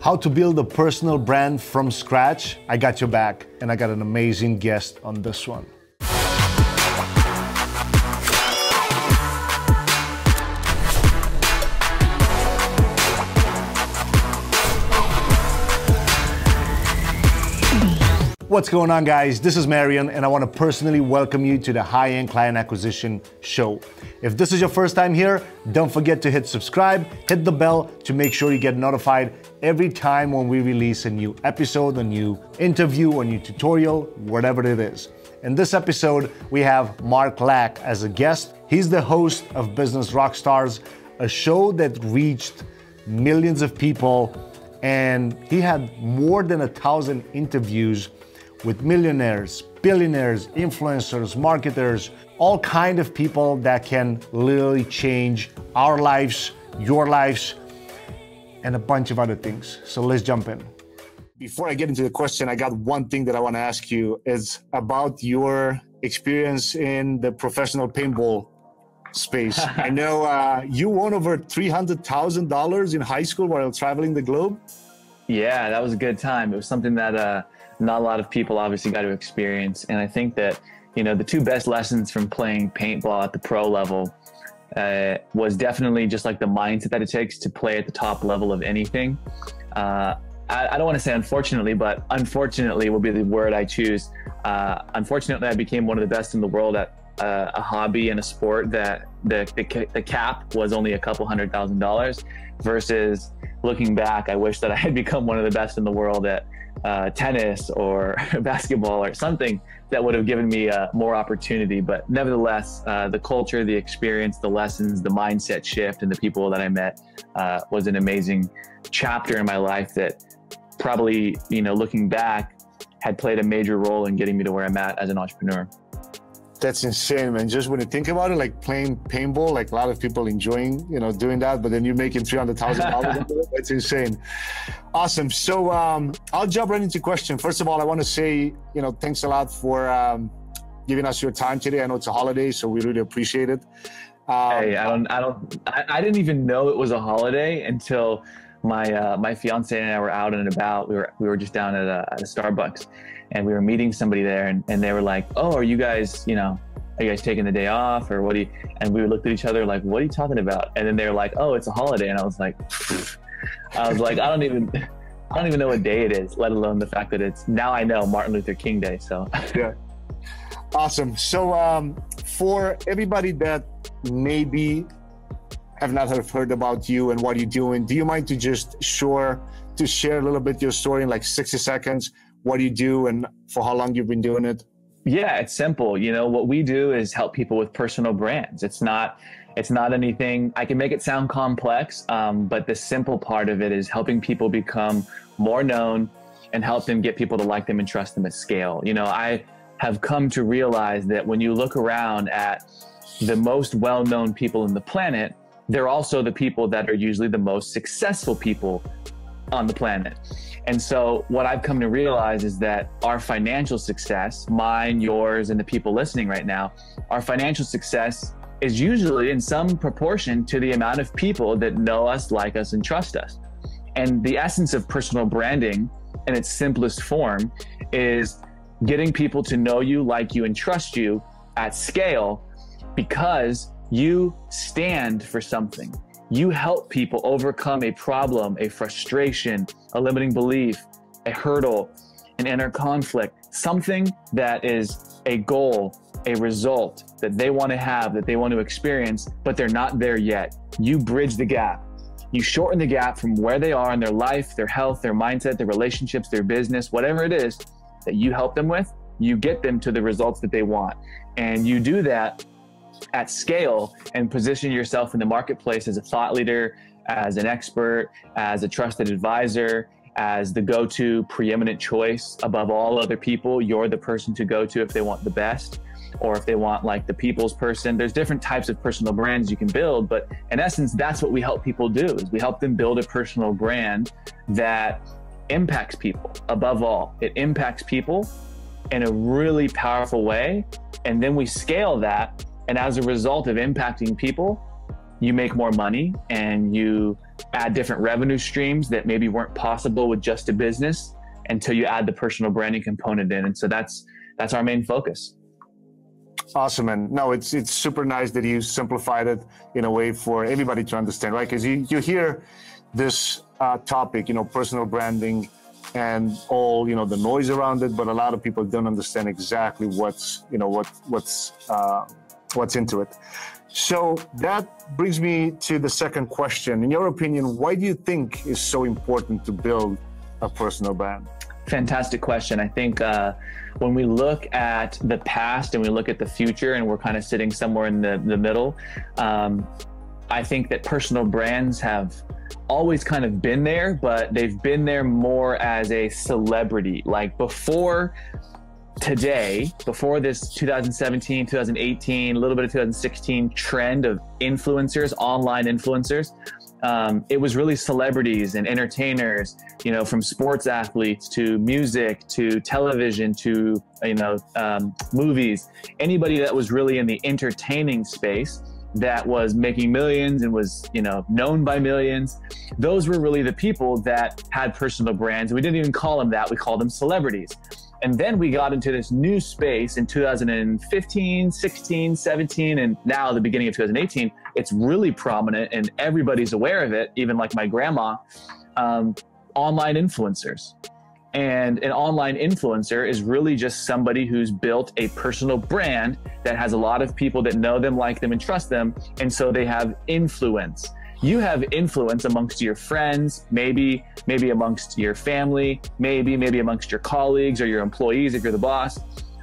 How to build a personal brand from scratch? I got your back, and I got an amazing guest on this one. What's going on, guys? This is Marian, and I want to personally welcome you to the High-End Client Acquisition Show. If this is your first time here, don't forget to hit subscribe, hit the bell to make sure you get notified every time when we release a new episode, a new interview, a new tutorial, whatever it is. In this episode, we have Mark Lack as a guest. He's the host of Business Rockstars, a show that reached millions of people, and he had more than 1,000 interviews with millionaires, billionaires, influencers, marketers, all kind of people that can literally change our lives, your lives, and a bunch of other things. So let's jump in. Before I get into the question, I got one thing that I want to ask you. Is about your experience in the professional paintball space. I know you won over $300,000 in high school while traveling the globe. Yeah, that was a good time. It was something that not a lot of people obviously got to experience. And I think that, you know, the two best lessons from playing paintball at the pro level was definitely just like the mindset that it takes to play at the top level of anything. I don't want to say unfortunately, but unfortunately will be the word I choose. Unfortunately, I became one of the best in the world at a hobby and a sport that the cap was only a couple $100,000 versus looking back, I wish that I had become one of the best in the world at tennis or basketball or something that would have given me more opportunity. But nevertheless, the culture, the experience, the lessons, the mindset shift, and the people that I met was an amazing chapter in my life that probably, you know, looking back, had played a major role in getting me to where I'm at as an entrepreneur. That's insane, man. Just when you think about it, like playing paintball, like a lot of people enjoying, you know, doing that, but then you're making $300,000. That's insane. Awesome. So I'll jump right into question. First of all, I want to say, you know, thanks a lot for giving us your time today. I know it's a holiday, so we really appreciate it. Hey, I didn't even know it was a holiday until my fiance and I were out and about. We were just down at a Starbucks, and we were meeting somebody there, and they were like, "Oh, are you guys taking the day off, or what do you?" And we looked at each other like, "What are you talking about?" And then they were like, "Oh, it's a holiday," and I was like, I don't even know what day it is, let alone the fact that it's, now I know, Martin Luther King Day. So yeah, awesome. So for everybody that maybe have not heard about you and what you're doing, do you mind to just share a little bit your story in like 60 seconds? What do you do and for how long you've been doing it? Yeah, it's simple. You know, what we do is help people with personal brands. It's not anything, I can make it sound complex, but the simple part of it is helping people become more known and help them get people to like them and trust them at scale. You know, I have come to realize that when you look around at the most well-known people on the planet, they're also the people that are usually the most successful people on the planet. And so what I've come to realize is that our financial success, mine, yours, and the people listening right now, our financial success is usually in some proportion to the amount of people that know us, like us, and trust us. And the essence of personal branding in its simplest form is getting people to know you, like you, and trust you at scale because you stand for something. You help people overcome a problem, a frustration, a limiting belief, a hurdle, an inner conflict, something that is a goal, a result that they want to have, that they want to experience, but they're not there yet. You bridge the gap. You shorten the gap from where they are in their life, their health, their mindset, their relationships, their business, whatever it is that you help them with, you get them to the results that they want. And you do that at scale and position yourself in the marketplace as a thought leader, as an expert, as a trusted advisor, as the go-to preeminent choice above all other people. You're the person to go to if they want the best, or if they want like the people's person. There's different types of personal brands you can build, but in essence, that's what we help people do, is we help them build a personal brand that impacts people. Above all, it impacts people in a really powerful way. And then we scale that. And as a result of impacting people, you make more money and you add different revenue streams that maybe weren't possible with just a business until you add the personal branding component in. And so that's our main focus. Awesome. And no, it's super nice that you simplified it in a way for everybody to understand, right? Because you hear this topic, personal branding and all, the noise around it, but a lot of people don't understand exactly what's into it. So that brings me to the second question. In your opinion, why do you think it's so important to build a personal brand? Fantastic question. I think when we look at the past and we look at the future, and we're kind of sitting somewhere in the middle, I think that personal brands have always kind of been there, but they've been there more as a celebrity. Like before today, before this 2017, 2018, a little bit of 2016 trend of influencers, online influencers, it was really celebrities and entertainers, from sports athletes to music to television to, movies, anybody that was really in the entertaining space that was making millions and was, known by millions. Those were really the people that had personal brands. We didn't even call them that. We called them celebrities. And then we got into this new space in 2015, 16, 17, and now the beginning of 2018, it's really prominent and everybody's aware of it, even like my grandma, online influencers. And an online influencer is really just somebody who's built a personal brand that has a lot of people that know them, like them, and trust them. And so they have influence. You have influence amongst your friends, maybe amongst your family, maybe amongst your colleagues or your employees if you're the boss,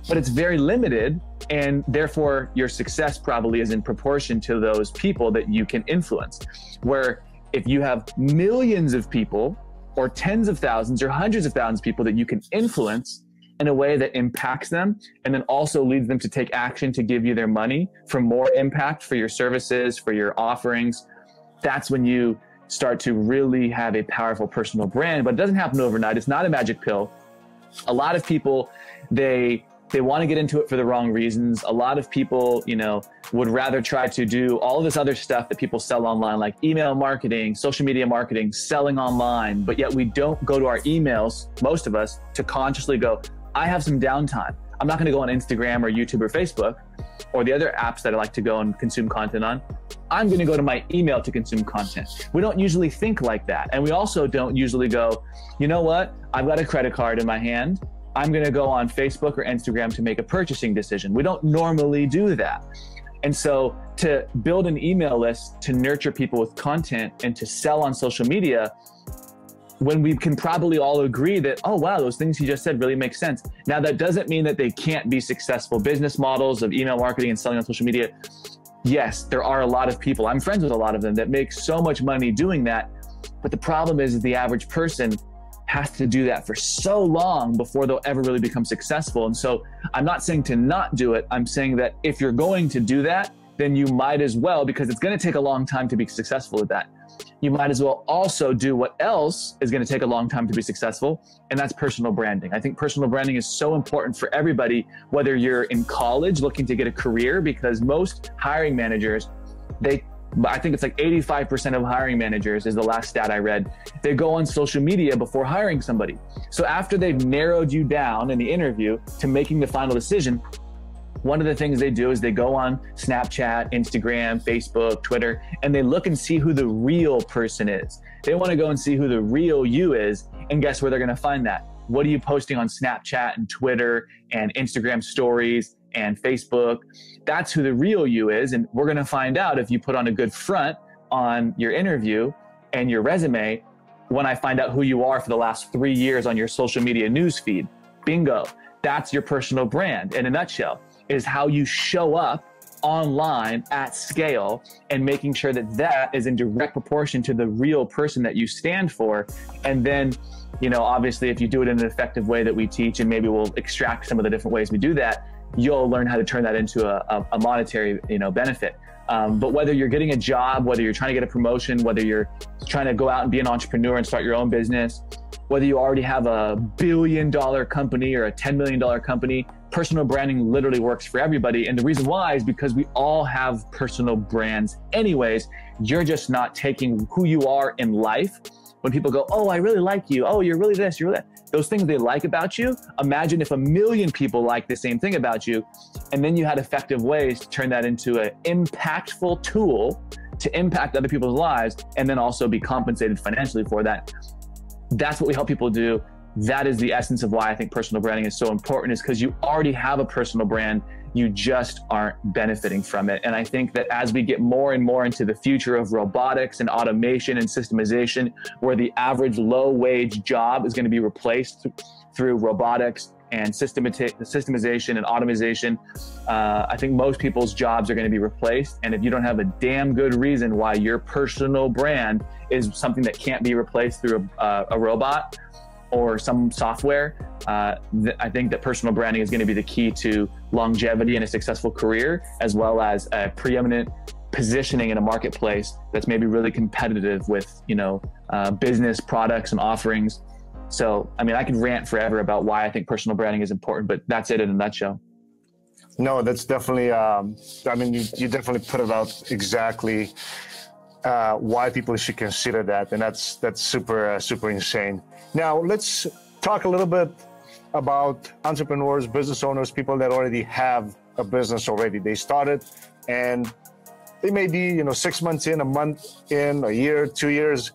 but it's very limited. And therefore your success probably is in proportion to those people that you can influence. Where if you have millions of people or tens of thousands or hundreds of thousands of people that you can influence in a way that impacts them and then also leads them to take action to give you their money for more impact for your services, for your offerings, that's when you start to really have a powerful personal brand. But it doesn't happen overnight. It's not a magic pill. A lot of people, they want to get into it for the wrong reasons. A lot of people, would rather try to do all this other stuff that people sell online, like email marketing, social media marketing, selling online. But yet we don't go to our emails, most of us, to consciously go, I have some downtime. I'm not going to go on Instagram or YouTube or Facebook or the other apps that I like to go and consume content on. I'm going to go to my email to consume content. We don't usually think like that. And we also don't usually go, you know what? I've got a credit card in my hand. I'm going to go on Facebook or Instagram to make a purchasing decision. We don't normally do that. And so to build an email list, to nurture people with content and to sell on social media, when we can probably all agree that, oh, wow, those things he just said really make sense. Now, that doesn't mean that they can't be successful business models of email marketing and selling on social media. Yes, there are a lot of people, I'm friends with a lot of them, that make so much money doing that. But the problem is the average person has to do that for so long before they'll ever really become successful. And so I'm not saying to not do it. I'm saying that if you're going to do that, then you might as well, because it's going to take a long time to be successful at that. You might as well also do what else is going to take a long time to be successful, and that's personal branding. I think personal branding is so important for everybody, whether you're in college looking to get a career, because most hiring managers, I think it's like 85% of hiring managers is the last stat I read. They go on social media before hiring somebody. So after they've narrowed you down in the interview to making the final decision, one of the things they do is they go on Snapchat, Instagram, Facebook, Twitter, and they look and see who the real person is. They want to go and see who the real you is. And guess where they're going to find that? What are you posting on Snapchat and Twitter and Instagram stories and Facebook? That's who the real you is. And we're going to find out if you put on a good front on your interview and your resume when I find out who you are for the last 3 years on your social media news feed. Bingo. That's your personal brand in a nutshell, is how you show up online at scale and making sure that that is in direct proportion to the real person that you stand for. And then, obviously, if you do it in an effective way that we teach, and maybe we'll extract some of the different ways we do that, you'll learn how to turn that into a monetary, benefit. But whether you're getting a job, whether you're trying to get a promotion, whether you're trying to go out and be an entrepreneur and start your own business, whether you already have a $1 billion company or a $10 million company, personal branding literally works for everybody. And the reason why is because we all have personal brands anyways. you're just not taking who you are in life. When people go, oh, I really like you. Oh, you're really this, you're really that. Those things they like about you, imagine if 1 million people like the same thing about you, and then you had effective ways to turn that into an impactful tool to impact other people's lives, and then also be compensated financially for that. That's what we help people do. That is the essence of why I think personal branding is so important, is because you already have a personal brand. You just aren't benefiting from it. And I think that as we get more and more into the future of robotics and automation and systemization, where the average low-wage job is going to be replaced through robotics and systemization and automation, I think most people's jobs are going to be replaced. And if you don't have a damn good reason why your personal brand is something that can't be replaced through a robot or some software, I think that personal branding is going to be the key to longevity in a successful career, as well as a preeminent positioning in a marketplace that's maybe really competitive with, business products and offerings. So, I mean, I could rant forever about why I think personal branding is important, but that's it in a nutshell. No, that's definitely, you definitely put it out exactly why people should consider that. And that's super insane. Now, let's talk a little bit about entrepreneurs, business owners, people that already have a business already. They started and they may be, 6 months in, a month in, a year, 2 years.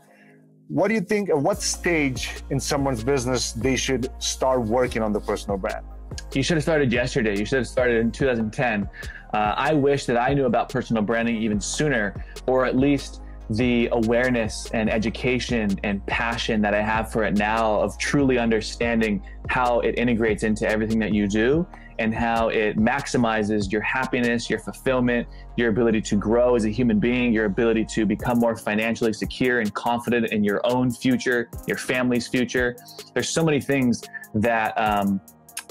What do you think, at what stage in someone's business they should start working on the personal brand? You should have started yesterday. You should have started in 2010. I wish that I knew about personal branding even sooner, or at least the awareness and education and passion that I have for it now, of truly understanding how it integrates into everything that you do and how it maximizes your happiness, your fulfillment, your ability to grow as a human being, your ability to become more financially secure and confident in your own future, your family's future. There's so many things that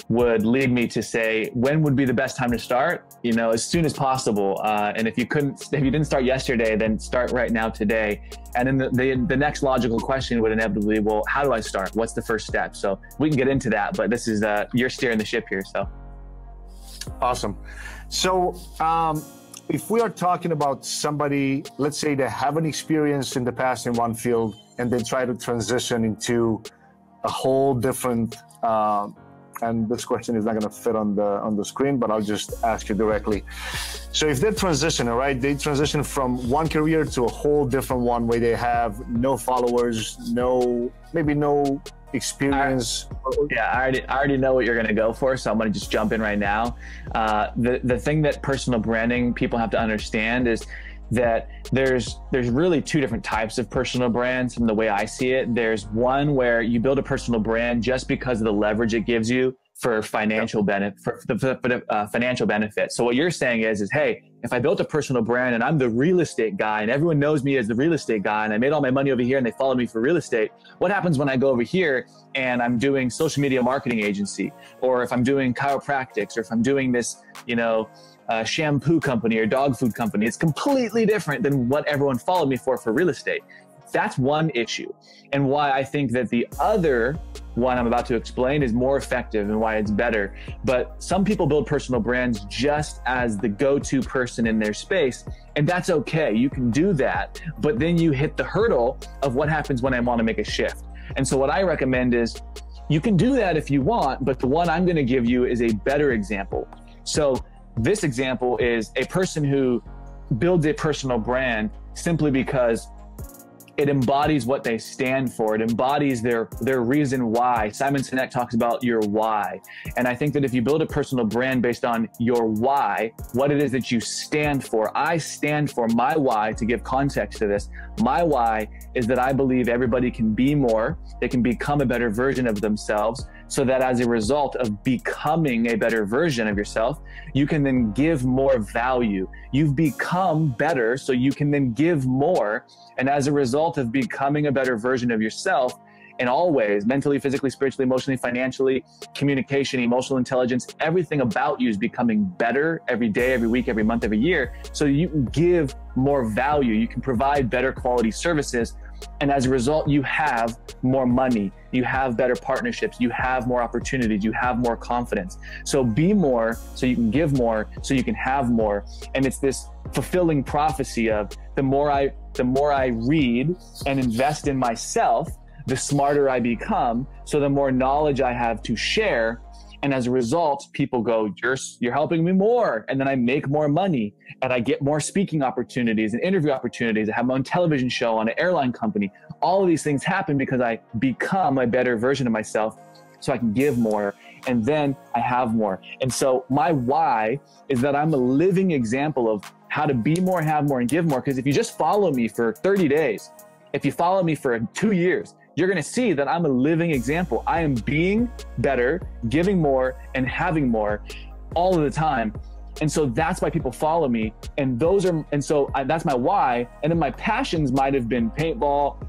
would lead me to say, when would be the best time to start? As soon as possible. And if you didn't start yesterday, then start right now today. And then the next logical question would inevitably, well, how do I start? What's the first step? So we can get into that, but this is, you're steering the ship here, so. Awesome. So if we are talking about somebody, let's say they have an experience in the past in one field and they try to transition into a whole different, and this question is not going to fit on the screen, but I'll just ask you directly. So if they're transitioning, right, they transition from one career to a whole different one where they have no followers, maybe no experience. I already know what you're going to go for, so I'm going to just jump in right now. The thing that personal branding people have to understand is that there's really two different types of personal brands from the way I see it. There's one where you build a personal brand just because of the leverage it gives you for financial benefit, financial benefit. So what you're saying is, hey, if I built a personal brand and I'm the real estate guy and everyone knows me as the real estate guy and I made all my money over here and they follow me for real estate, what happens when I go over here and I'm doing social media marketing agency, or if I'm doing chiropractics, or if I'm doing this, shampoo company or dog food company? It's completely different than what everyone followed me for real estate. That's one issue, and why I think that the other one I'm about to explain is more effective and why it's better. But some people build personal brands just as the go-to person in their space, and that's okay. You can do that, but then you hit the hurdle of what happens when I want to make a shift. And so what I recommend is, you can do that if you want, but the one I'm going to give you is a better example. So this example is a person who builds a personal brand simply because it embodies what they stand for. It embodies their reason why. Simon Sinek talks about your why. And I think that if you build a personal brand based on your why, what it is that you stand for. I stand for my why. To give context to this, my why is that I believe everybody can be more. They can become a better version of themselves, so that as a result of becoming a better version of yourself, you can then give more value. You've become better, so you can then give more. And as a result of becoming a better version of yourself in all ways, mentally, physically, spiritually, emotionally, financially, communication, emotional intelligence, everything about you is becoming better every day, every week, every month, every year. So you can give more value. You can provide better quality services. And as a result, you have more money, you have better partnerships, you have more opportunities, you have more confidence. So be more so you can give more, so you can have more. And it's this fulfilling prophecy of the more I the more I read and invest in myself, the smarter I become. So the more knowledge I have to share. And as a result, people go, you're helping me more. And then I make more money and I get more speaking opportunities and interview opportunities. I have my own television show on an airline company. All of these things happen because I become a better version of myself so I can give more. And then I have more. And so my why is that I'm a living example of how to be more, have more, and give more. Because if you just follow me for 30 days, if you follow me for 2 years, you're going to see that I'm a living example. I am being better, giving more, and having more all of the time. And so that's why people follow me. And that's my why. And then my passions might have been paintball.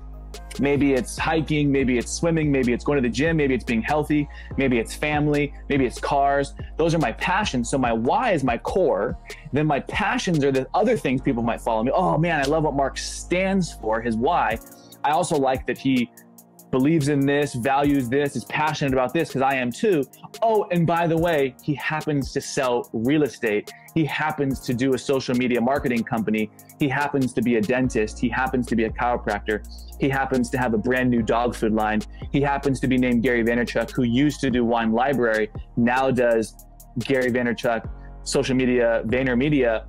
Maybe it's hiking, maybe it's swimming, maybe it's going to the gym, maybe it's being healthy, maybe it's family, maybe it's cars. Those are my passions. So my why is my core. Then my passions are the other things people might follow me. Oh man, I love what Mark stands for, his why. I also like that he believes in this, values this, is passionate about this, because I am too. Oh, and by the way, he happens to sell real estate. He happens to do a social media marketing company. He happens to be a dentist. He happens to be a chiropractor. He happens to have a brand new dog food line. He happens to be named Gary Vaynerchuk, who used to do Wine Library, now does Gary Vaynerchuk, social media, VaynerMedia.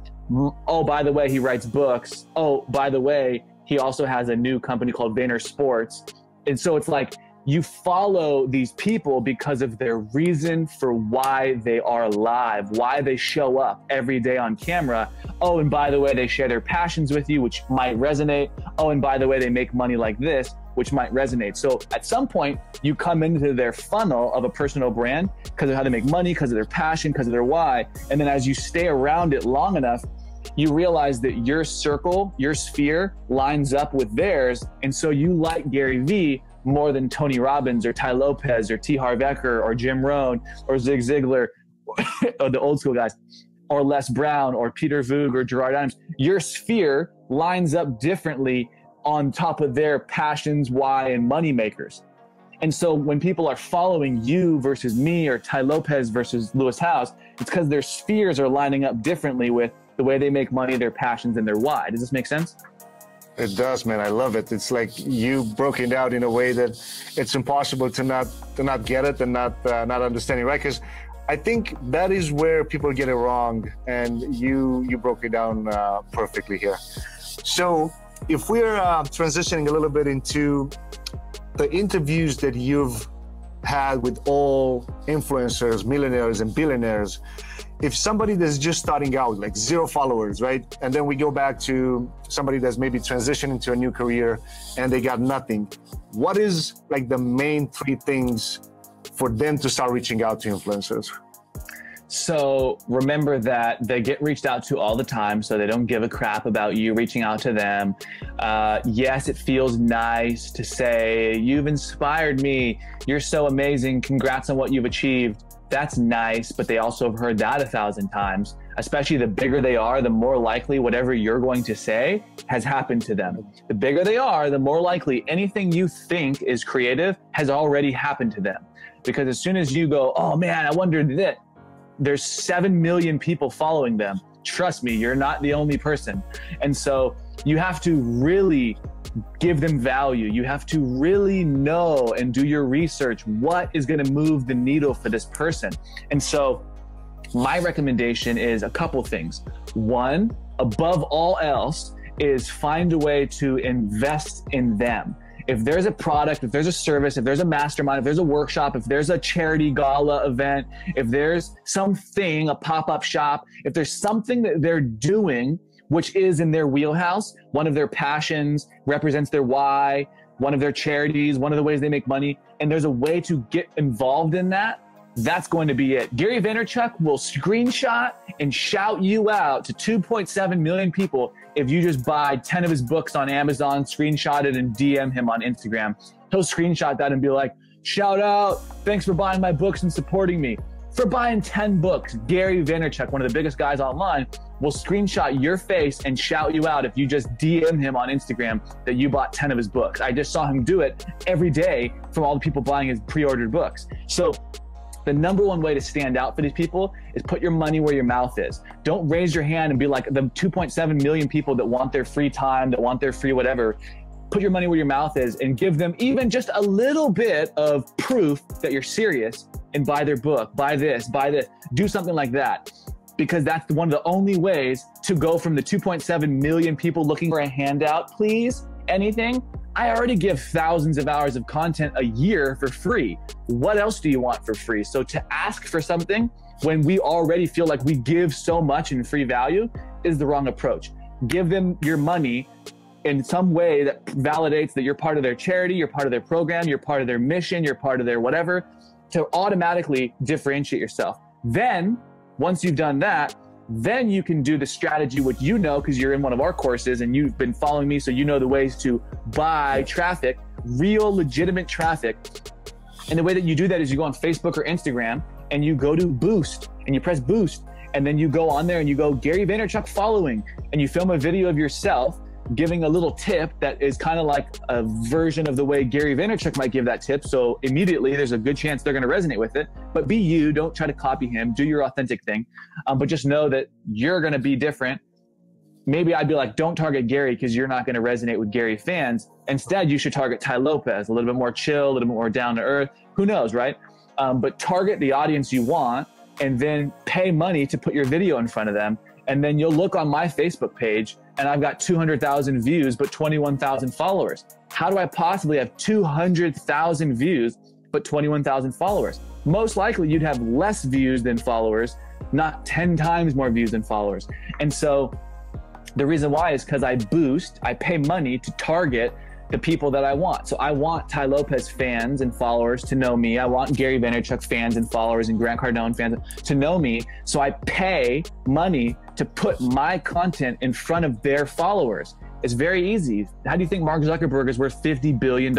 Oh, by the way, he writes books. Oh, by the way, he also has a new company called Vayner Sports. And so it's like you follow these people because of their reason for why they are alive, why they show up every day on camera. Oh, and by the way, they share their passions with you, which might resonate. Oh, and by the way, they make money like this, which might resonate. So at some point, you come into their funnel of a personal brand because of how they make money, because of their passion, because of their why. And then as you stay around it long enough, you realize that your circle, your sphere lines up with theirs. And so you like Gary Vee more than Tony Robbins or Ty Lopez or T. Harv Eker or Jim Rohn or Zig Ziglar or the old school guys or Les Brown or Peter Voog or Gerard Adams. Your sphere lines up differently on top of their passions, why, and money makers. And so when people are following you versus me or Ty Lopez versus Lewis Howes, it's because their spheres are lining up differently with the way they make money, their passions, and their why. Does this make sense? It does, man. I love it. It's like you broke it out in a way that it's impossible to not get it and not understand it, right? Because I think that is where people get it wrong, and you broke it down perfectly here. So if we're transitioning a little bit into the interviews that you've had with all influencers, millionaires, and billionaires, if somebody that's just starting out, like 0 followers, right? And then we go back to somebody that's maybe transitioning to a new career and they got nothing. What is like the main 3 things for them to start reaching out to influencers? So remember that they get reached out to all the time, so they don't give a crap about you reaching out to them. Yes, it feels nice to say, you've inspired me, you're so amazing, congrats on what you've achieved. That's nice, but they also have heard that 1,000 times. Especially the bigger they are, the more likely whatever you're going to say has happened to them. The bigger they are, the more likely anything you think is creative has already happened to them. Because as soon as you go, oh man, I wondered that, there's 7 million people following them. Trust me, you're not the only person. And so you have to really give them value. You have to really know and do your research. What is going to move the needle for this person? And so my recommendation is a couple things. One, above all else, is find a way to invest in them. If there's a product, if there's a service, if there's a mastermind, if there's a workshop, if there's a charity gala event, if there's something, a pop-up shop, if there's something that they're doing which is in their wheelhouse, one of their passions, represents their why, one of their charities, one of the ways they make money, and there's a way to get involved in that, that's going to be it. Gary Vaynerchuk will screenshot and shout you out to 2.7 million people if you just buy 10 of his books on Amazon, screenshot it, and DM him on Instagram. He'll screenshot that and be like, shout out, thanks for buying my books and supporting me. For buying 10 books, Gary Vaynerchuk, one of the biggest guys online, will screenshot your face and shout you out if you just DM him on Instagram that you bought 10 of his books. I just saw him do it every day from all the people buying his pre-ordered books. So The number one way to stand out for these people is put your money where your mouth is. Don't raise your hand and be like the 2.7 million people that want their free time, that want their free whatever. Put your money where your mouth is and give them even just a little bit of proof that you're serious, and buy their book, buy this, do something like that. Because that's one of the only ways to go from the 2.7 million people looking for a handout, please, anything. I already give thousands of hours of content a year for free. What else do you want for free? So to ask for something when we already feel like we give so much in free value is the wrong approach. Give them your money in some way that validates that you're part of their charity, you're part of their program, you're part of their mission, you're part of their whatever, to automatically differentiate yourself. Then, once you've done that, then you can do the strategy, which you know, because you're in one of our courses and you've been following me, so you know the ways to buy traffic, real legitimate traffic. And the way that you do that is you go on Facebook or Instagram and you go to boost and you press boost. And then you go on there and you go Gary Vaynerchuk following, and you film a video of yourself giving a little tip that is kind of like a version of the way Gary Vaynerchuk might give that tip. So immediately there's a good chance they're going to resonate with it. But be you, don't try to copy him, do your authentic thing. But just know that you're going to be different. Maybe I'd be like, don't target Gary because you're not going to resonate with Gary fans. Instead, you should target Tai Lopez, a little bit more chill, a little bit more down to earth. Who knows, right? But target the audience you want and then pay money to put your video in front of them. And then you'll look on my Facebook page and I've got 200,000 views, but 21,000 followers. How do I possibly have 200,000 views, but 21,000 followers? Most likely you'd have less views than followers, not 10 times more views than followers. And so the reason why is because I pay money to target the people that I want. So I want Tai Lopez fans and followers to know me. I want Gary Vaynerchuk fans and followers and Grant Cardone fans to know me. So I pay money to put my content in front of their followers. It's very easy. How do you think Mark Zuckerberg is worth $50 billion?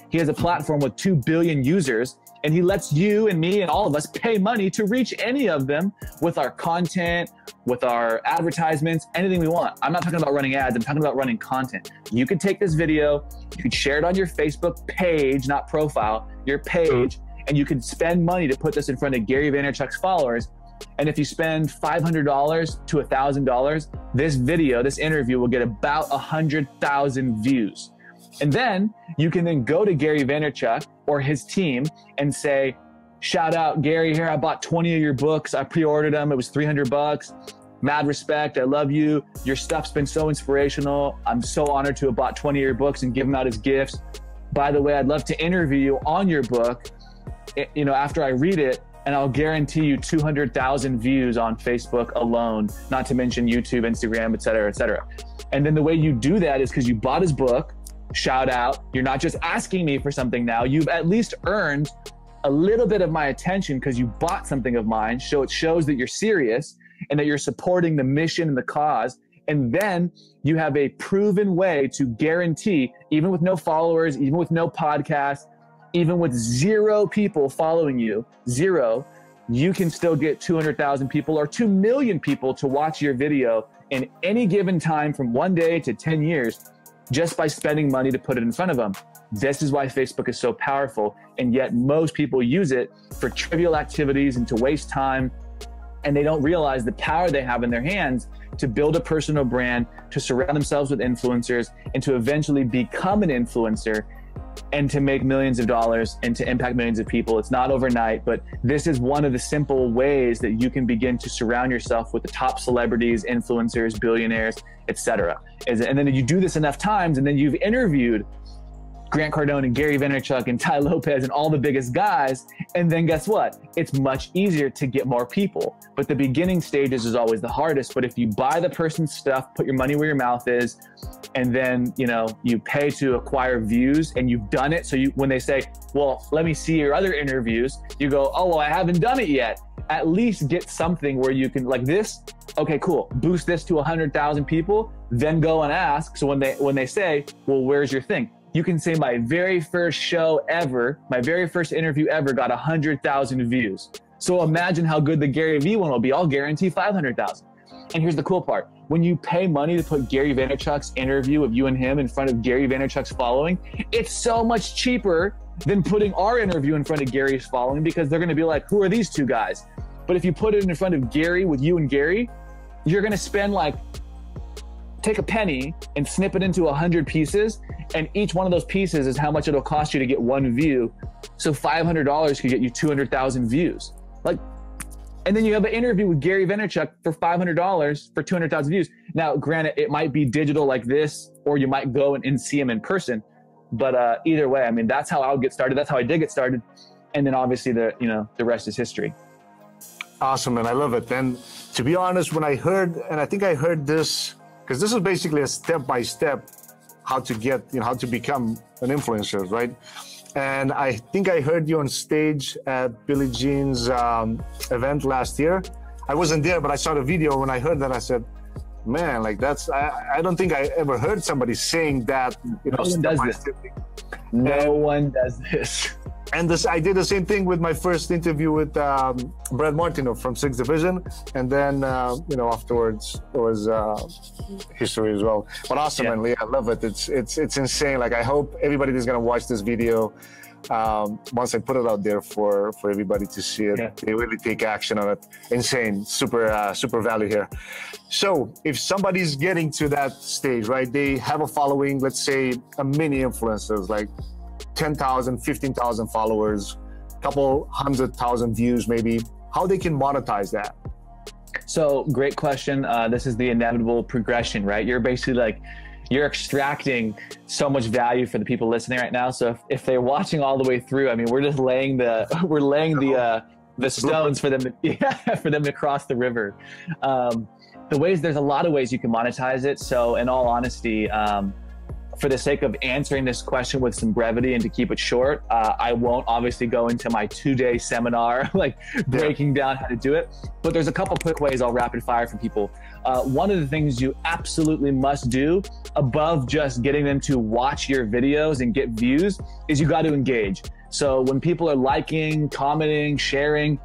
He has a platform with 2 billion users, and he lets you and me and all of us pay money to reach any of them with our content, with our advertisements, anything we want. I'm not talking about running ads. I'm talking about running content. You could take this video, you could share it on your Facebook page, not profile, your page, and you could spend money to put this in front of Gary Vaynerchuk's followers. And if you spend $500 to $1,000, this video, this interview will get about 100,000 views. And then you can then go to Gary Vaynerchuk or his team and say, shout out Gary here. I bought 20 of your books. I pre-ordered them. It was $300. Mad respect. I love you. Your stuff's been so inspirational. I'm so honored to have bought 20 of your books and give them out as gifts. By the way, I'd love to interview you on your book, you know, after I read it, and I'll guarantee you 200,000 views on Facebook alone, not to mention YouTube, Instagram, et cetera, et cetera. And then the way you do that is because you bought his book, shout out. You're not just asking me for something now. You've at least earned a little bit of my attention because you bought something of mine. So it shows that you're serious and that you're supporting the mission and the cause. And then you have a proven way to guarantee, even with no followers, even with no podcast, even with 0 people following you, 0, you can still get 200,000 people or 2 million people to watch your video in any given time from 1 day to 10 years just by spending money to put it in front of them. This is why Facebook is so powerful. And yet most people use it for trivial activities and to waste time. And they don't realize the power they have in their hands to build a personal brand, to surround themselves with influencers, and to eventually become an influencer and to make millions of dollars and to impact millions of people. It's not overnight, but this is one of the simple ways that you can begin to surround yourself with the top celebrities, influencers, billionaires, etc. And then you do this enough times, and then you've interviewed Grant Cardone and Gary Vaynerchuk and Tai Lopez and all the biggest guys. And then guess what? It's much easier to get more people. But the beginning stages is always the hardest. But if you buy the person's stuff, put your money where your mouth is, and then, you know, you pay to acquire views and you've done it. So when they say, well, let me see your other interviews, you go, oh, well, I haven't done it yet. At least get something where you can, like this. Okay, cool. Boost this to 100,000 people, then go and ask. So when they say, well, where's your thing? You can say my very first show ever, my very first interview ever got 100,000 views. So imagine how good the Gary Vee one will be. I'll guarantee 500,000. And here's the cool part. When you pay money to put Gary Vaynerchuk's interview of you and him in front of Gary Vaynerchuk's following, it's so much cheaper than putting our interview in front of Gary's following, because they're going to be like, who are these two guys? But if you put it in front of Gary with you and Gary, you're going to spend like, take a penny and snip it into 100 pieces. And each one of those pieces is how much it'll cost you to get one view. So $500 could get you 200,000 views. Like, and then you have an interview with Gary Vaynerchuk for $500 for 200,000 views. Now, granted, it might be digital like this, or you might go and see him in person. But either way, I mean, that's how I would get started. That's how I did get started. And then obviously the rest is history. Awesome, man. I love it. And to be honest, when I heard, and I think I heard this, because this is basically a step-by-step how to get, how to become an influencer, right? And I think I heard you on stage at Billie Jean's event last year. I wasn't there, but I saw the video. When I heard that, I said, man, like I don't think I ever heard somebody saying that, no one does this. No one does this. And I did the same thing with my first interview with Brad Martino from 6th Division. And then, afterwards it was history as well. But awesome, man, Lee, I love it. It's insane. Like, I hope everybody that's gonna watch this video, once I put it out there for everybody to see it, they really take action on it. Insane, super value here. So if somebody's getting to that stage, right, they have a following, let's say a mini influencers, like 10,000, 15,000 followers, couple 100,000 views maybe, how they can monetize that? So great question. This is the inevitable progression, right? You're basically like, you're extracting so much value for the people listening right now. So if they're watching all the way through, I mean, we're just laying the stones for them to cross the river. There's a lot of ways you can monetize it. So in all honesty, for the sake of answering this question with some brevity and to keep it short, I won't obviously go into my 2-day seminar, like breaking down how to do it, but there's a couple quick ways I'll rapid fire for people. One of the things you absolutely must do above just getting them to watch your videos and get views is you got to engage. So when people are liking, commenting, sharing,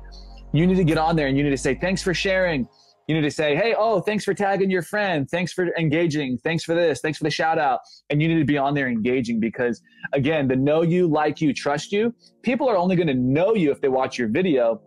you need to get on there and you need to say, thanks for sharing. You need to say, hey, oh, thanks for tagging your friend. Thanks for engaging. Thanks for this. Thanks for the shout out. And you need to be on there engaging, because again, the know you, like you, trust you, people are only going to know you if they watch your video,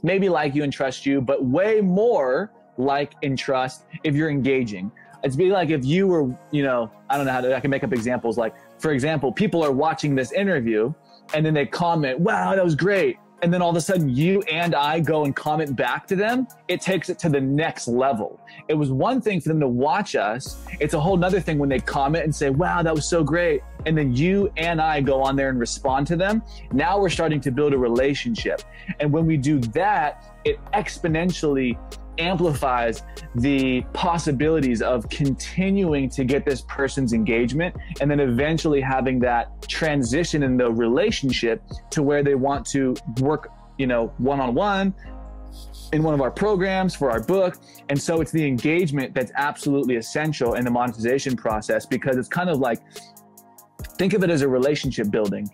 maybe like you and trust you, but way more like and trust if you're engaging. It's be like if you were, I don't know I can make up examples. Like, for example, people are watching this interview and then they comment, wow, that was great. And then all of a sudden you and I go and comment back to them, it takes it to the next level. It was one thing for them to watch us. It's a whole nother thing when they comment and say, wow, that was so great. And then you and I go on there and respond to them. Now we're starting to build a relationship. And when we do that, it exponentially amplifies the possibilities of continuing to get this person's engagement, and then eventually having that transition in the relationship to where they want to work, one-on-one in one of our programs for our book. And so it's the engagement that's absolutely essential in the monetization process, because it's kind of like, think of it as a relationship building.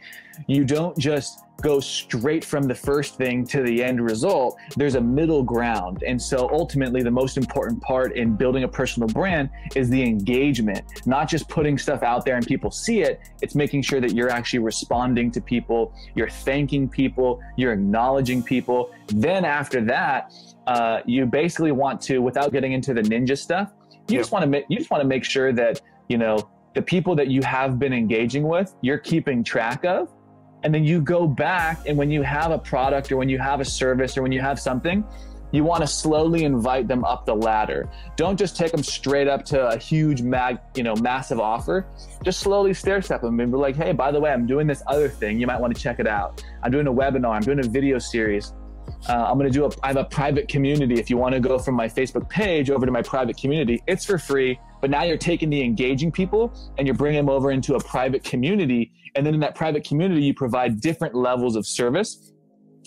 You don't just go straight from the first thing to the end result. There's a middle ground. And so ultimately the most important part in building a personal brand is the engagement, not just putting stuff out there and people see it. It's making sure that you're actually responding to people, you're thanking people, you're acknowledging people. Then after that, you basically want to, without getting into the ninja stuff, you just want to make sure that, the people that you have been engaging with, you're keeping track of. And then you go back, and when you have a product or when you have a service or when you have something, you want to slowly invite them up the ladder. Don't just take them straight up to a huge, massive offer. Just slowly stair step them and be like, hey, by the way, I'm doing this other thing. You might want to check it out. I'm doing a webinar. I'm doing a video series. I have a private community. If you want to go from my Facebook page over to my private community, it's for free. But now you're taking the engaging people and you're bringing them over into a private community. And then in that private community, you provide different levels of service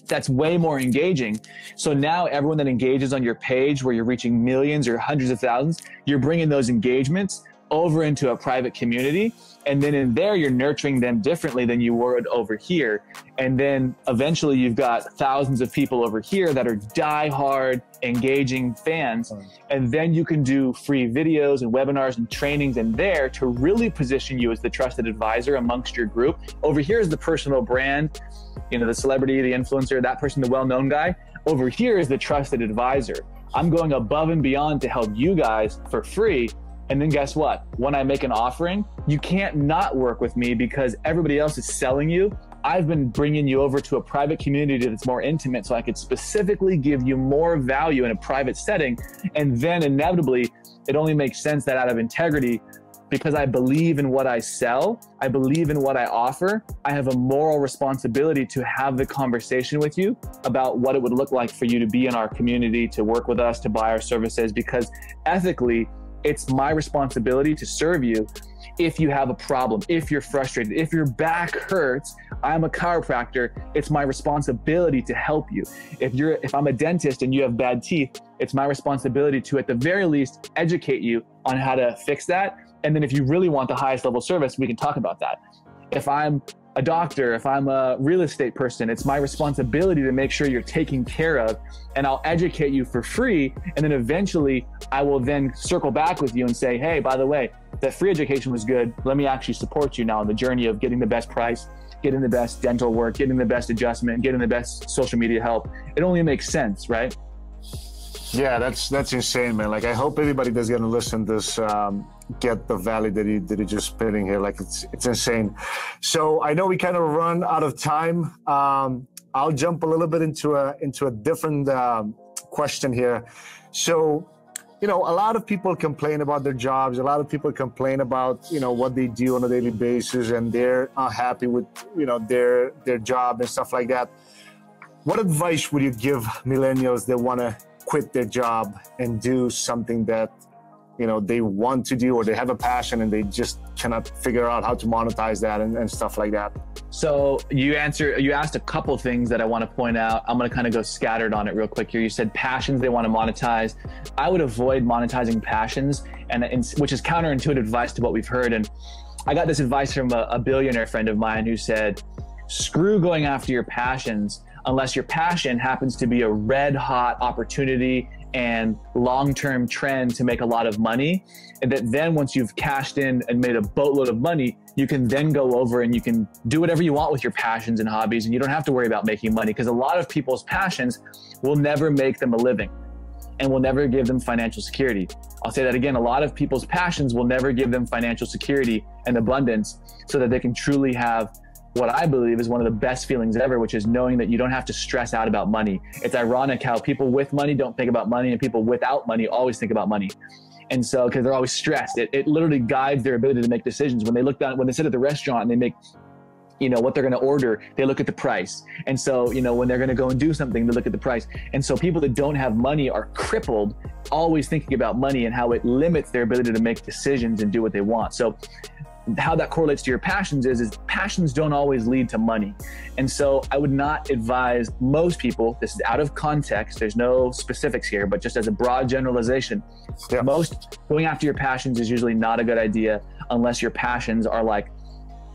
that's way more engaging. So now everyone that engages on your page, where you're reaching millions or hundreds of thousands, you're bringing those engagements over into a private community. And then in there, you're nurturing them differently than you would over here. And then eventually you've got thousands of people over here that are diehard, engaging fans. And then you can do free videos and webinars and trainings in there to really position you as the trusted advisor amongst your group. Over here is the personal brand, you know, the celebrity, the influencer, that person, the well-known guy. Over here is the trusted advisor. I'm going above and beyond to help you guys for free. And then guess what? When I make an offering, you can't not work with me because everybody else is selling you. I've been bringing you over to a private community that's more intimate so I could specifically give you more value in a private setting. And then inevitably, it only makes sense that out of integrity, because I believe in what I sell, I believe in what I offer, I have a moral responsibility to have the conversation with you about what it would look like for you to be in our community, to work with us, to buy our services, because ethically, it's my responsibility to serve you. If you have a problem, if you're frustrated, if your back hurts, I'm a chiropractor. It's my responsibility to help you. If I'm a dentist and you have bad teeth, it's my responsibility to, at the very least, educate you on how to fix that. And then if you really want the highest level service, we can talk about that. If I'm a doctor, if I'm a real estate person, it's my responsibility to make sure you're taken care of, and I'll educate you for free. And then eventually I will then circle back with you and say, hey, by the way, that free education was good. Let me actually support you now on the journey of getting the best price, getting the best dental work, getting the best adjustment, getting the best social media help. It only makes sense, right? Yeah, that's insane, man. Like, I hope everybody that's gonna listen to this get the value that he just spitting here. Like, it's insane. So I know we kind of run out of time. I'll jump a little bit into a different question here. So, you know, a lot of people complain about their jobs. A lot of people complain about, you know, what they do on a daily basis, and they're not happy with, you know, their job and stuff like that. What advice would you give millennials that want to quit their job and do something that, you know, they want to do, or they have a passion and they just cannot figure out how to monetize that and stuff like that? So you asked a couple things that I want to point out. I'm going to kind of go scattered on it real quick here. You said passions they want to monetize. I would avoid monetizing passions, and which is counterintuitive advice to what we've heard. And I got this advice from a billionaire friend of mine who said, screw going after your passions unless your passion happens to be a red hot opportunity and long-term trend to make a lot of money. And that then once you've cashed in and made a boatload of money, you can then go over and you can do whatever you want with your passions and hobbies, and you don't have to worry about making money, because a lot of people's passions will never make them a living and will never give them financial security. I'll say that again. A lot of people's passions will never give them financial security and abundance so that they can truly have what I believe is one of the best feelings ever, which is knowing that you don't have to stress out about money. It's ironic how people with money don't think about money, and people without money always think about money. And so, because they're always stressed, it literally guides their ability to make decisions. When they look down, when they sit at the restaurant and they make, you know, what they're going to order, they look at the price. And so, you know, when they're going to go and do something, they look at the price. And so people that don't have money are crippled, always thinking about money and how it limits their ability to make decisions and do what they want. So how that correlates to your passions is passions don't always lead to money. And so I would not advise most people, this is out of context, there's no specifics here, but just as a broad generalization, most going after your passions is usually not a good idea unless your passions are like,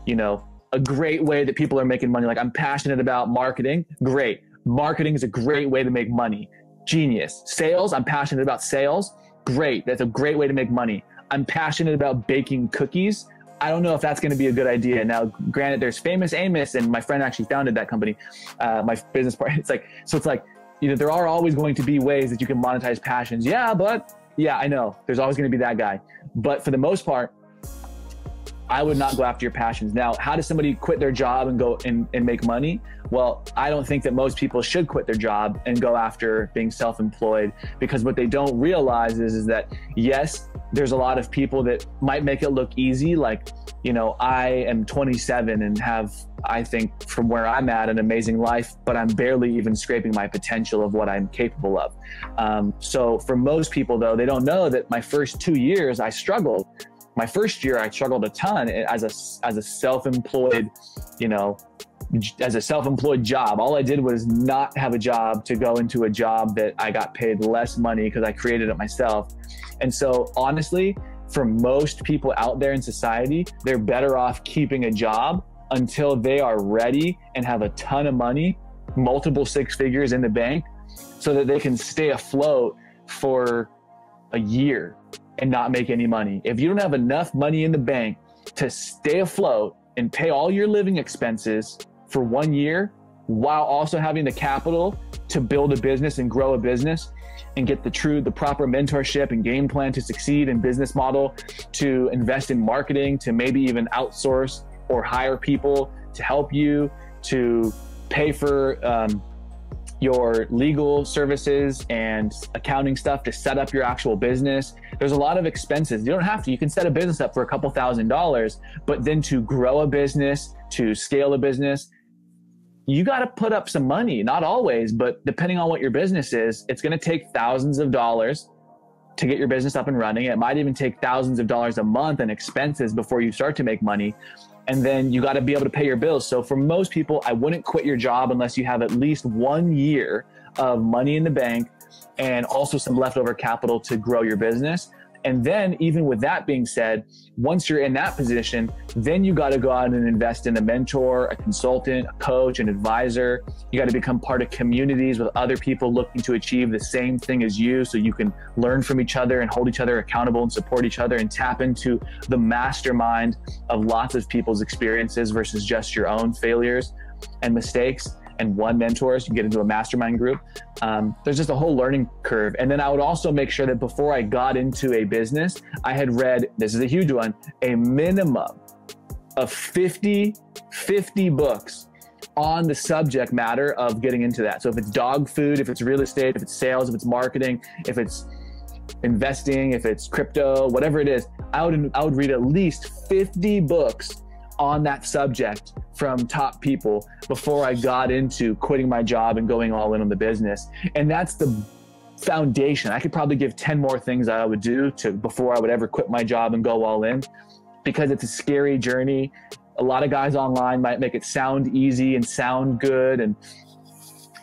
you know, a great way that people are making money. Like, I'm passionate about marketing. Great. Marketing is a great way to make money. Genius. Sales. I'm passionate about sales. Great. That's a great way to make money. I'm passionate about baking cookies. I don't know if that's going to be a good idea. Now, granted, there's Famous Amos, and my friend actually founded that company, my business partner. It's like, you know, there are always going to be ways that you can monetize passions. Yeah, I know there's always going to be that guy. But for the most part, I would not go after your passions. Now, how does somebody quit their job and go and make money? Well, I don't think that most people should quit their job and go after being self-employed, because what they don't realize is that, yes, there's a lot of people that might make it look easy. Like, you know, I am 27 and have, I think from where I'm at, an amazing life, but I'm barely even scraping my potential of what I'm capable of. So for most people though, they don't know that my first 2 years I struggled. My first year, I struggled a ton as a self-employed, you know, as a self-employed job. All I did was not have a job to go into a job that I got paid less money because I created it myself. And so honestly, for most people out there in society, they're better off keeping a job until they are ready and have a ton of money, multiple six figures in the bank, so that they can stay afloat for a year and not make any money. If you don't have enough money in the bank to stay afloat and pay all your living expenses for 1 year, while also having the capital to build a business and grow a business and get the proper mentorship and game plan to succeed in business model, to invest in marketing, to maybe even outsource or hire people to help you, to pay for your legal services and accounting stuff to set up your actual business. There's a lot of expenses. You don't have to. You can set a business up for a couple $1,000s, but then to grow a business, to scale a business, you got to put up some money. Not always, but depending on what your business is, it's going to take thousands of dollars to get your business up and running. It might even take thousands of dollars a month in expenses before you start to make money. And then you got to be able to pay your bills. So for most people, I wouldn't quit your job unless you have at least 1 year of money in the bank and also some leftover capital to grow your business. And then even with that being said, once you're in that position, then you got to go out and invest in a mentor, a consultant, a coach, an advisor. You got to become part of communities with other people looking to achieve the same thing as you, so you can learn from each other and hold each other accountable and support each other and tap into the mastermind of lots of people's experiences versus just your own failures and mistakes. And one mentor, so you get into a mastermind group. There's just a whole learning curve. And then I would also make sure that before I got into a business, I had read, this is a huge one, a minimum of 50 books on the subject matter of getting into that. So if it's dog food, if it's real estate, if it's sales, if it's marketing, if it's investing, if it's crypto, whatever it is, I would read at least 50 books on that subject from top people before I got into quitting my job and going all in on the business. And that's the foundation. I could probably give 10 more things I would do before I would ever quit my job and go all in, because it's a scary journey. A lot of guys online might make it sound easy and sound good, and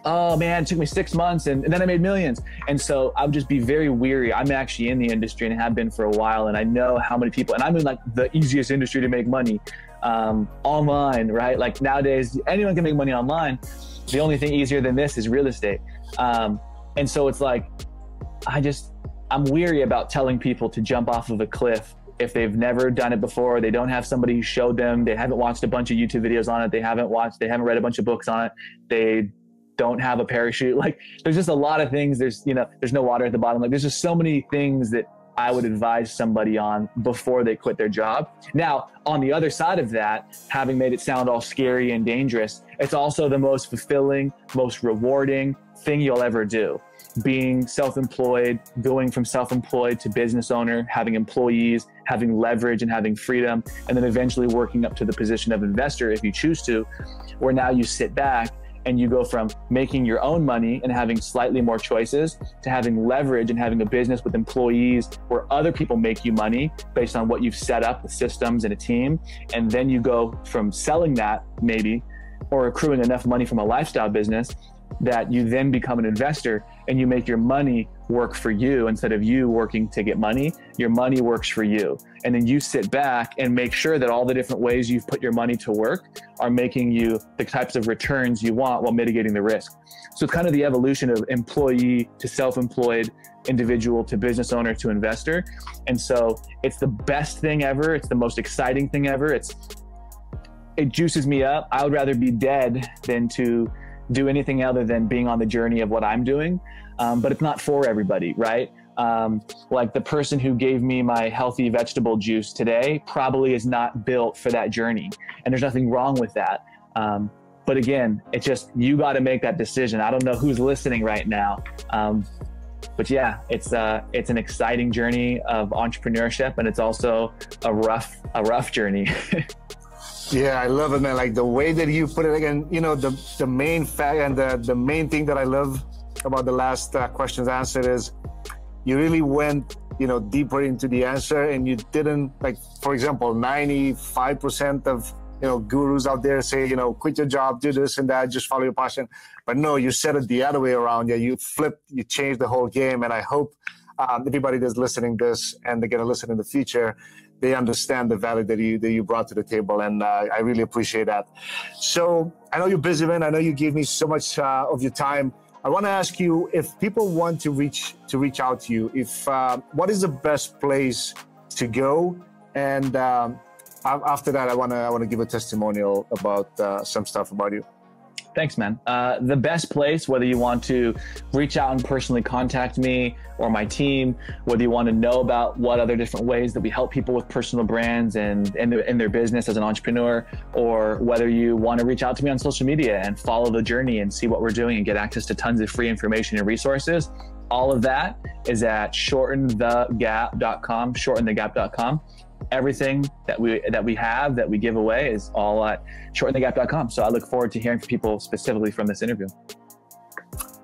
oh man, it took me 6 months and then I made millions. And so I would just be very weary. I'm actually in the industry and have been for a while, and I know how many people, and I'm in like the easiest industry to make money, online, right? Like nowadays, anyone can make money online. The only thing easier than this is real estate. And so it's like, I'm weary about telling people to jump off of a cliff if they've never done it before. They don't have somebody who showed them. They haven't watched a bunch of YouTube videos on it. They haven't read a bunch of books on it. They don't have a parachute. Like there's just a lot of things. There's no water at the bottom. Like there's just so many things that I would advise somebody on before they quit their job. Now, on the other side of that, having made it sound all scary and dangerous, it's also the most fulfilling, most rewarding thing you'll ever do. Being self-employed, going from self-employed to business owner, having employees, having leverage and having freedom, and then eventually working up to the position of investor if you choose to, where now you sit back and you go from making your own money and having slightly more choices to having leverage and having a business with employees where other people make you money based on what you've set up with systems and a team. And then you go from selling that maybe, or accruing enough money from a lifestyle business that you then become an investor and you make your money work for you instead of you working to get money. Your money works for you. And then you sit back and make sure that all the different ways you've put your money to work are making you the types of returns you want while mitigating the risk. So it's kind of the evolution of employee to self-employed, individual to business owner to investor. And so it's the best thing ever. It's the most exciting thing ever. It juices me up. I would rather be dead than to do anything other than being on the journey of what I'm doing. But it's not for everybody, right? Like the person who gave me my healthy vegetable juice today probably is not built for that journey. And there's nothing wrong with that. But again, it's just, you got to make that decision. I don't know who's listening right now. But yeah, it's an exciting journey of entrepreneurship, and it's also a rough journey. Yeah, I love it, man. Like the way that you put it again, the main fact and the main thing that I love about the last questions answered is you really went, deeper into the answer, and you didn't, like, for example, 95% of, gurus out there say, quit your job, do this and that, just follow your passion. But no, you said it the other way around. Yeah, you changed the whole game. And I hope everybody that's listening this and they're going to listen in the future, they understand the value that you brought to the table, and I really appreciate that. So I know you're busy, man. I know you gave me so much of your time. I want to ask you, if people want to reach out to you, if what is the best place to go? And after that, I want to give a testimonial about some stuff about you. Thanks, man. The best place, whether you want to reach out and personally contact me or my team, whether you want to know about what other different ways that we help people with personal brands and in their business as an entrepreneur, or whether you want to reach out to me on social media and follow the journey and see what we're doing and get access to tons of free information and resources, all of that is at shortenthegap.com, shortenthegap.com. Everything that we give away is all at shortenthegap.com. So I look forward to hearing from people specifically from this interview.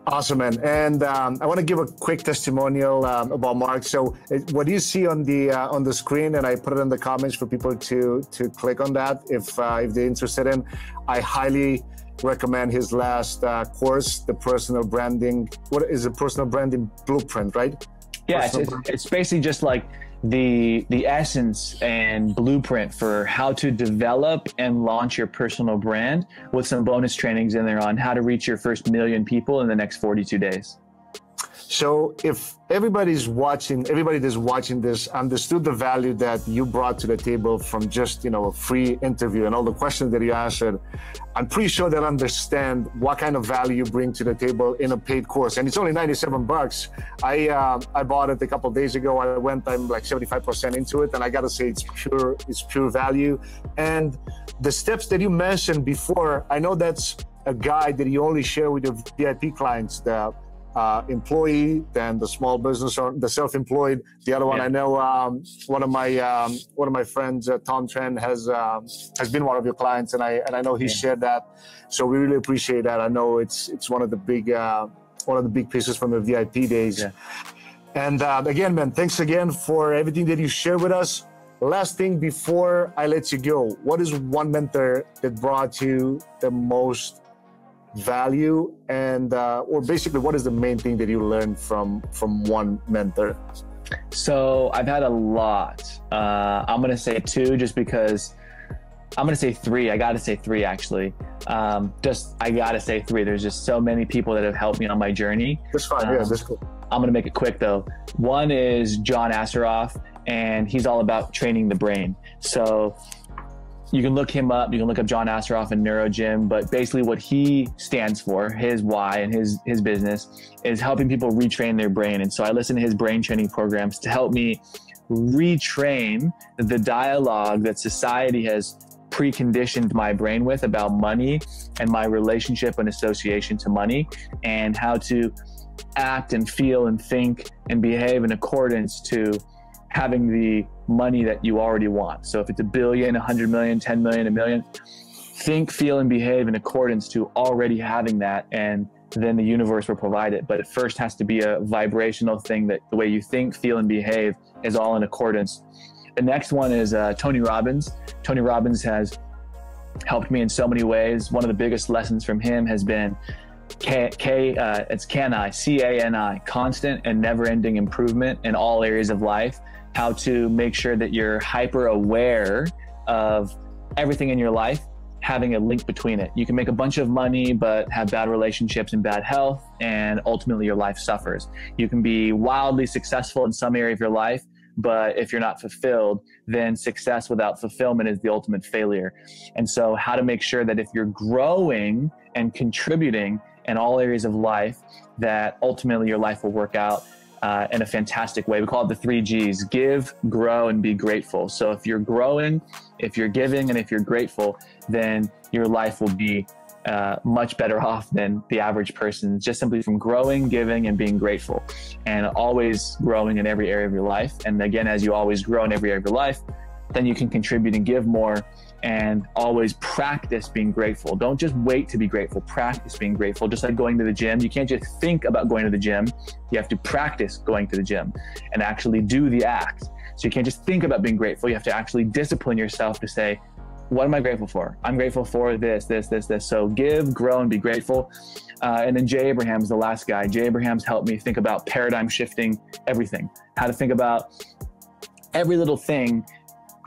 Awesome, man. And I want to give a quick testimonial about Mark. So what you see on the screen, and I put it in the comments for people to click on that if they're interested in. I highly recommend his last course, the personal branding. What is a personal branding blueprint, right? Yeah, it's basically just like the essence and blueprint for how to develop and launch your personal brand, with some bonus trainings in there on how to reach your first 1 million people in the next 42 days. So if everybody that's watching this understood the value that you brought to the table from just, a free interview and all the questions that you answered, I'm pretty sure they'll understand what kind of value you bring to the table in a paid course. And it's only $97. I bought it a couple of days ago. I'm like 75% into it, and I got to say it's pure value. And the steps that you mentioned before, I know that's a guide that you only share with your VIP clients, the employee, then the small business or the self-employed. The other one, yeah. I know one of my friends, Tom Tran, has been one of your clients, and I know he shared that. So we really appreciate that. I know it's one of the big pieces from the VIP days. Yeah. And again, man, thanks again for everything that you shared with us. Last thing before I let you go, what is one mentor that brought you the most value, and or basically what is the main thing that you learned from one mentor? So I've had a lot. I'm gonna say two, just because I'm gonna say three. I gotta say three, actually. I gotta say three. There's just so many people that have helped me on my journey. That's fine. Yeah, that's cool. I'm gonna make it quick though. One is John Assaraf, and he's all about training the brain. So you can look him up. You can look up John Assaraf and NeuroGym, but basically what he stands for, his why and his business, is helping people retrain their brain. And so I listen to his brain training programs to help me retrain the dialogue that society has preconditioned my brain with about money and my relationship and association to money, and how to act and feel and think and behave in accordance to having the money that you already want. So if it's $1 billion, 100 million, 10 million, $1 million, think, feel, and behave in accordance to already having that, and then the universe will provide it. But it first has to be a vibrational thing, that the way you think, feel, and behave is all in accordance. The next one is Tony Robbins. Tony Robbins has helped me in so many ways. One of the biggest lessons from him has been C-A-N-I, constant and never-ending improvement in all areas of life. How to make sure that you're hyper aware of everything in your life, having a link between it. You can make a bunch of money, but have bad relationships and bad health, and ultimately your life suffers. You can be wildly successful in some area of your life, but if you're not fulfilled, then success without fulfillment is the ultimate failure. And so how to make sure that if you're growing and contributing in all areas of life, that ultimately your life will work out in a fantastic way. We call it the 3 Gs: give, grow, and be grateful. So if you're growing, if you're giving, and if you're grateful, then your life will be much better off than the average person, just simply from growing, giving, and being grateful, and always growing in every area of your life. And again, as you always grow in every area of your life, then you can contribute and give more, and always practice being grateful. Don't just wait to be grateful, practice being grateful. Just like going to the gym, you can't just think about going to the gym. You have to practice going to the gym and actually do the act. So you can't just think about being grateful. You have to actually discipline yourself to say, what am I grateful for? I'm grateful for this. So give, grow, and be grateful. And then Jay Abraham's the last guy. Jay Abraham's helped me think about paradigm shifting everything, how to think about every little thing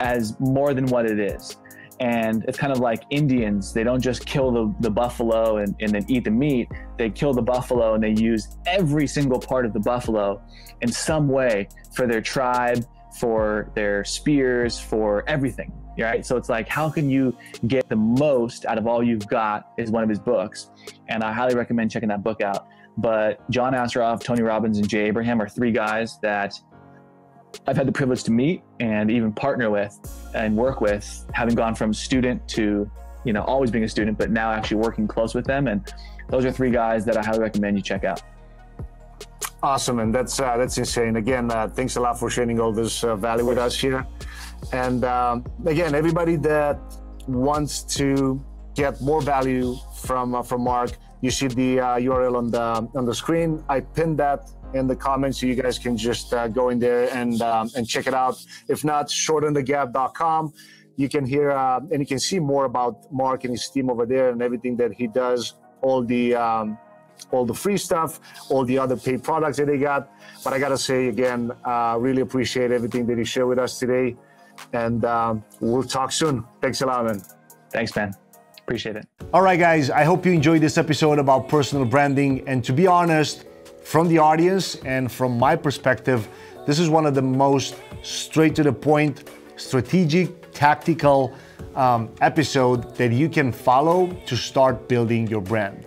as more than what it is. And it's kind of like Indians. They don't just kill the buffalo and then eat the meat. They kill the buffalo and they use every single part of the buffalo in some way for their tribe, for their spears, for everything, right? So it's like, how can you get the most out of all you've got is one of his books. And I highly recommend checking that book out. But John Assaraf, Tony Robbins, and Jay Abraham are three guys that I've had the privilege to meet and even partner with and work with, having gone from student to, always being a student, but now actually working close with them. And those are three guys that I highly recommend you check out. Awesome, and that's insane. Again, thanks a lot for sharing all this value with us here. And again, everybody that wants to get more value from Mark, you see the URL on the screen. I pinned that in the comments, so you guys can just go in there and check it out. If not, shortenthegap.com. You can hear and you can see more about Mark and his team over there and everything that he does, all the free stuff, all the other paid products that they got. But I gotta say again, really appreciate everything that you shared with us today, and we'll talk soon. Thanks a lot, man. Thanks, man. Appreciate it. All right, guys, I hope you enjoyed this episode about personal branding. And to be honest, from the audience and from my perspective, this is one of the most straight to the point, strategic, tactical episode that you can follow to start building your brand.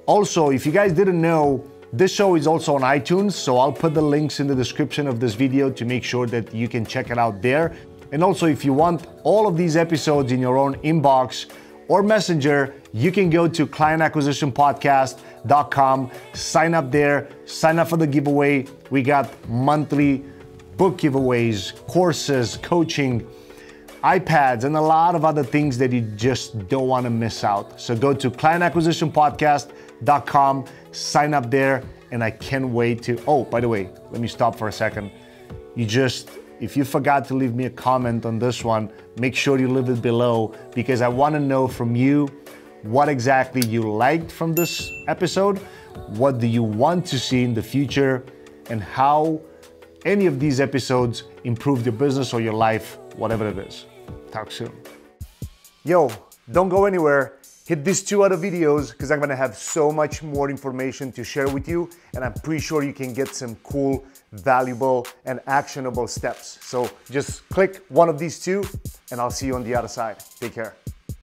Also, if you guys didn't know, this show is also on iTunes, so I'll put the links in the description of this video to make sure that you can check it out there. And also, if you want all of these episodes in your own inbox or messenger, you can go to clientacquisitionpodcast.com, sign up there, sign up for the giveaway. We got monthly book giveaways, courses, coaching, iPads, and a lot of other things that you just don't want to miss out. So go to clientacquisitionpodcast.com, sign up there, and I can't wait to, oh, by the way, let me stop for a second. If you forgot to leave me a comment on this one, make sure you leave it below, because I want to know from you what exactly you liked from this episode, what do you want to see in the future, and how any of these episodes improved your business or your life, whatever it is. Talk soon. Yo, don't go anywhere. Hit these two other videos because I'm gonna have so much more information to share with you, and I'm pretty sure you can get some cool, valuable, and actionable steps. So just click one of these two and I'll see you on the other side. Take care.